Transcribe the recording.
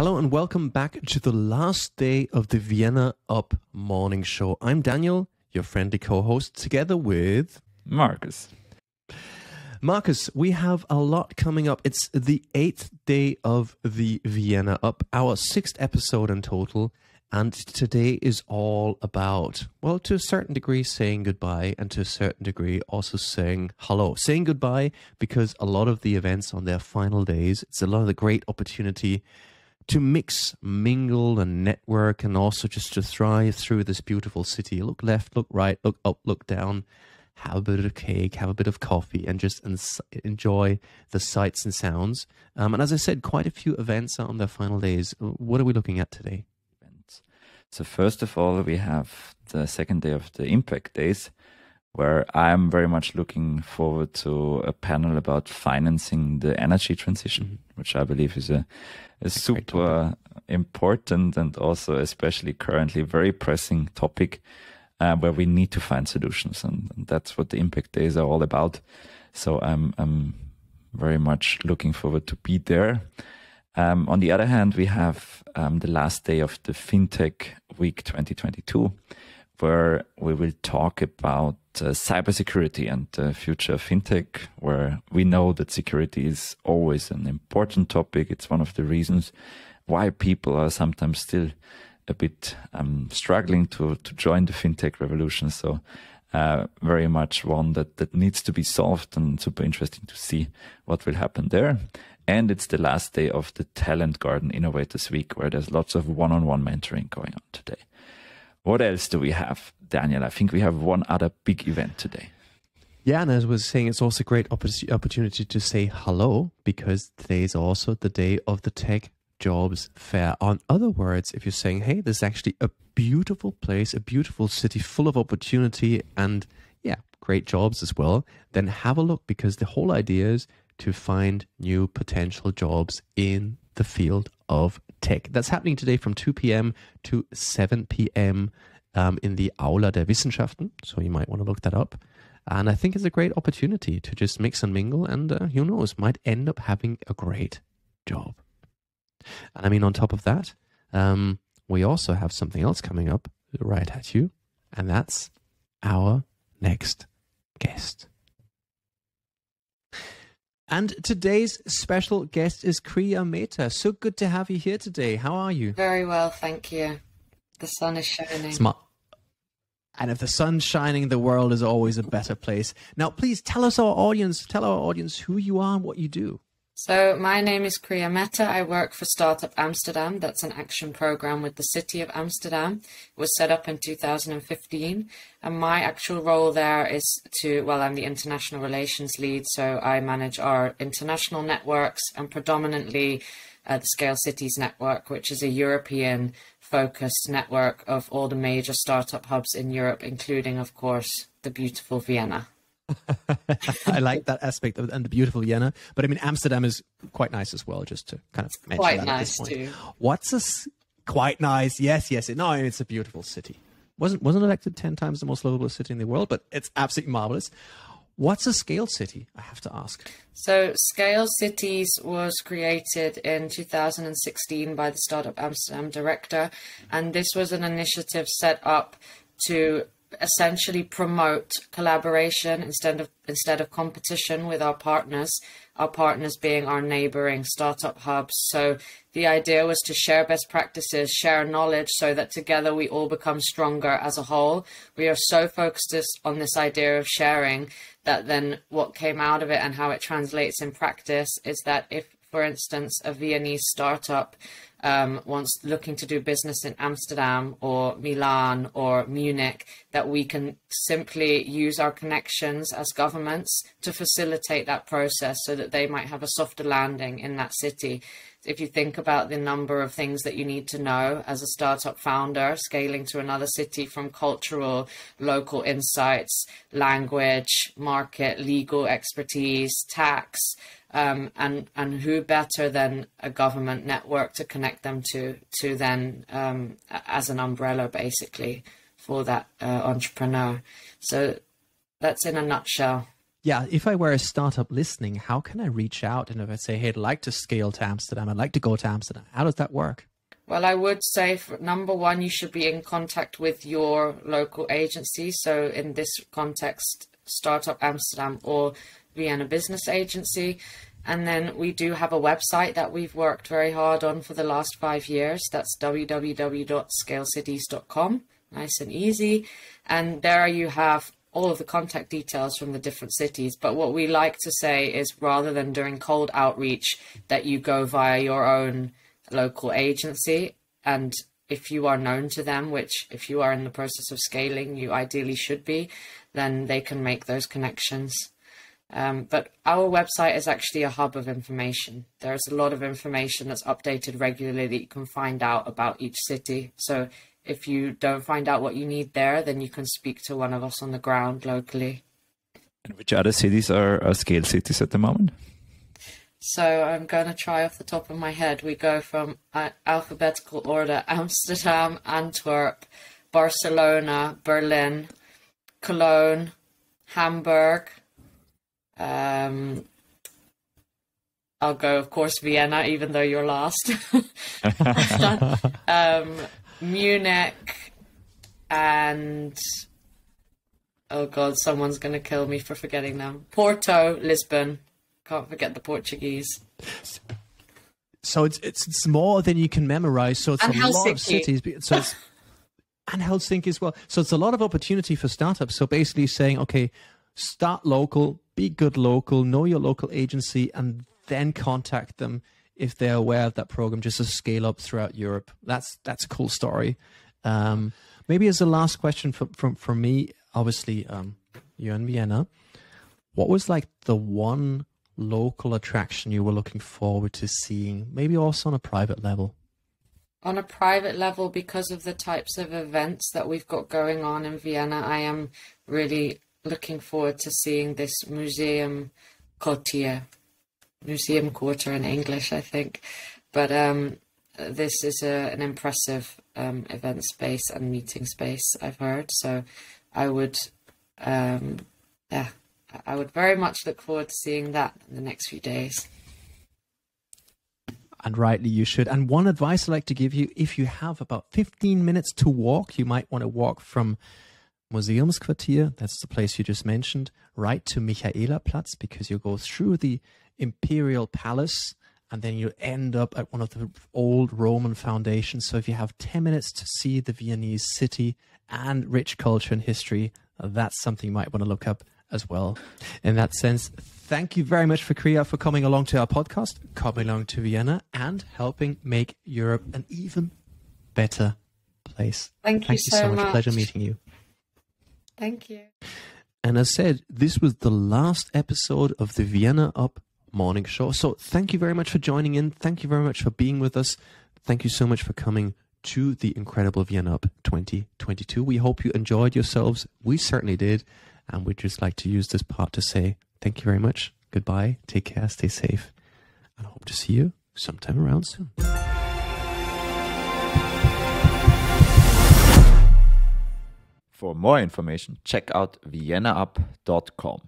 Hello and welcome back to the last day of the ViennaUP Morning Show. I'm Daniel, your friendly co-host, together with Markus. Markus, we have a lot coming up. It's the 8th day of the ViennaUP, our 6th episode in total. And today is all about, well, to a certain degree, saying goodbye, and to a certain degree, also saying hello. Saying goodbye because a lot of the events on their final days, it's a lot of the great opportunity to mix, mingle, and network, and also just to thrive through this beautiful city. Look left, look right, look up, look down, have a bit of cake, have a bit of coffee, and just enjoy the sights and sounds. And as I said, quite a few events are on their final days. What are we looking at today? So first of all, we have the second day of the Impact Days, where I'm very much looking forward to a panel about financing the energy transition, which I believe is a super important and also especially currently very pressing topic where we need to find solutions. And that's what the Impact Days are all about. So I'm very much looking forward to be there. On the other hand, we have the last day of the FinTech Week 2022, where we will talk about cybersecurity and the future of FinTech, where we know that security is always an important topic. It's one of the reasons why people are sometimes still a bit struggling to join the FinTech revolution. So very much one that needs to be solved, and super interesting to see what will happen there. And it's the last day of the Talent Garden Innovators Week, where there's lots of one-on-one mentoring going on today. What else do we have, Daniel? I think we have one other big event today. Yeah, and as I was saying, it's also a great opportunity to say hello, because today is also the day of the Tech Jobs Fair. In other words, if you're saying, hey, this is actually a beautiful place, a beautiful city full of opportunity and, yeah, great jobs as well, then have a look, because the whole idea is to find new potential jobs in the field of tech. That's happening today from 2 p.m. to 7 p.m. In the Aula der Wissenschaften. So you might want to look that up. And I think it's a great opportunity to just mix and mingle, and who knows, might end up having a great job. And I mean, on top of that, we also have something else coming up right at you, and that's our next guest. And today's special guest is Kriya Mehta. So good to have you here today. How are you? Very well, thank you. The sun is shining. And if the sun's shining, the world is always a better place. Now, please tell our audience who you are and what you do. So my name is Kriya Mehta. I work for Startup Amsterdam. That's an action program with the city of Amsterdam. It was set up in 2015. And my actual role there is I'm the international relations lead. So I manage our international networks and predominantly the Scale Cities network, which is a European focused network of all the major startup hubs in Europe, including, of course, the beautiful Vienna. I like that aspect of and the beautiful Vienna, but I mean Amsterdam is quite nice as well. Just to kind of mention quite that nice at this too. point. Quite nice? Yes. No, it's a beautiful city. Wasn't elected 10 times the most livable city in the world, but it's absolutely marvelous. What's a Scale City? I have to ask. So Scale Cities was created in 2016 by the Startup Amsterdam director, and this was an initiative set up to essentially promote collaboration instead of competition with our partners being our neighboring startup hubs. So the idea was to share best practices, share knowledge, so that together we all become stronger as a whole. We are so focused on this idea of sharing that then what came out of it and how it translates in practice is that if, for instance, a Viennese startup looking to do business in Amsterdam or Milan or Munich, that we can simply use our connections as governments to facilitate that process so that they might have a softer landing in that city. If you think about the number of things that you need to know as a startup founder, scaling to another city, from cultural, local insights, language, market, legal expertise, tax, and who better than a government network to connect them to then as an umbrella basically for that entrepreneur. So that's in a nutshell yeah, if I were a startup listening, how can I reach out? And if I say, hey, I'd like to scale to Amsterdam, I'd like to go to Amsterdam, how does that work? Well, I would say, number one, you should be in contact with your local agency. So in this context, Startup Amsterdam or Vienna Business Agency. And then we do have a website that we've worked very hard on for the last 5 years. That's www.scalecities.com. Nice and easy. And there you have all of the contact details from the different cities. But what we like to say is, rather than doing cold outreach, that you go via your own local agency. And if you are known to them, which if you are in the process of scaling, you ideally should be, then they can make those connections. But our website is actually a hub of information. There's a lot of information that's updated regularly that you can find out about each city. So if you don't find out what you need there, then you can speak to one of us on the ground locally. And which other cities are scale cities at the moment? So I'm going to try off the top of my head. We go from alphabetical order: Amsterdam, Antwerp, Barcelona, Berlin, Cologne, Hamburg. I'll go, of course, Vienna, even though you're last. Munich, and oh God, someone's going to kill me for forgetting them. Porto, Lisbon. Can't forget the Portuguese. So it's more than you can memorize. So it's and a Helsinki. lot of cities. So it's, and Helsinki as well. So it's a lot of opportunity for startups. So basically saying, okay, start local, be good local, know your local agency, and then contact them if they're aware of that program, just to scale up throughout Europe. That's a cool story. Maybe as a last question from me, obviously, you're in Vienna. What was like the one local attraction you were looking forward to seeing, maybe also on a private level? On a private level, because of the types of events that we've got going on in Vienna, I am really looking forward to seeing this museum quarter in English, I think. But this is an impressive event space and meeting space, I've heard. So I would, I would very much look forward to seeing that in the next few days. And rightly you should. And one advice I'd like to give you, if you have about 15 minutes to walk, you might want to walk from Museumsquartier, that's the place you just mentioned, right to Michaelerplatz, because you go through the Imperial Palace and then you end up at one of the old Roman foundations. So if you have 10 minutes to see the Viennese city and rich culture and history, that's something you might want to look up as well. In that sense, thank you very much for Kriya for coming along to our podcast, coming along to Vienna, and helping make Europe an even better place. Thank you so much. Pleasure meeting you. Thank you. And as said, this was the last episode of the ViennaUP Morning Show. So thank you very much for joining in. Thank you very much for being with us. Thank you so much for coming to the incredible ViennaUP 2022. We hope you enjoyed yourselves. We certainly did. And we'd just like to use this part to say thank you very much. Goodbye. Take care. Stay safe. And I hope to see you sometime around soon. For more information, check out ViennaUP.com.